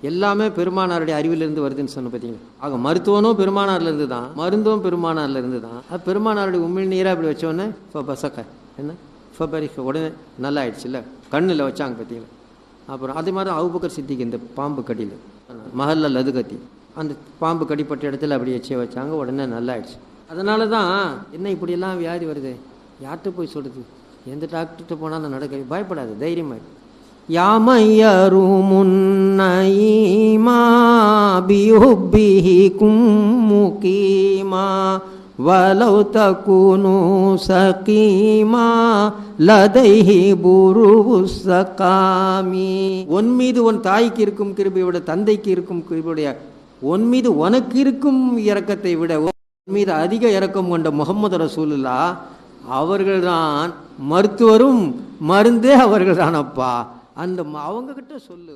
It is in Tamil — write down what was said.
எல்லாமே பெருமானாருடைய அறிவிலிருந்து வருதுன்னு சொன்ன பார்த்தீங்களா. ஆக மருத்துவனும் பெருமானார்லேருந்து தான், மருந்தும் பெருமானார்லேருந்து தான். அது பெருமானாருடைய உமிழ் நீராக இப்படி வச்சோடனே இப்போ பசக்க என்ன இப்போ பரிக்க உடனே நல்லா ஆயிடுச்சுல்ல, கண்ணில் வச்சாங்க பார்த்தீங்களா. அப்புறம் அதே மாதிரி அபூபக்கர் சித்திக்கு இந்த பாம்பு கடியில் மஹல்ல லதுகத்தி அந்த பாம்பு கடிப்பட்ட இடத்துல அப்படி வச்சே வச்சாங்க, உடனே நல்லா ஆயிடுச்சு. அதனால தான் என்ன இப்படியெல்லாம் வியாதி வருது, யார்கிட்ட போய் சொல்லுது, எந்த டாக்டர்கிட்ட போனாலும் நடக்க பயப்படாது, தைரியமாக. யாமையருமுன்னீமா பிஹுப்பிஹிகும் முகீமா வலௌ தகுனு சகீமா லதைஹி புருவுஸ்ஸகாமி. உன் மீது உன் தாய்க்கு இருக்கும் கிருபையை விட தந்தைக்கு இருக்கும் கிருபையுடைய உன் மீது உனக்கு இருக்கும் இரக்கத்தை விட உன் மீது அதிக இரக்கம் கொண்ட முஹம்மது ரசூலுல்லாஹ் அவர்கள்தான் மருத்துவரும் மருந்தே அவர்கள் தானப்பா. அந்த அவங்க கிட்ட சொல்லு.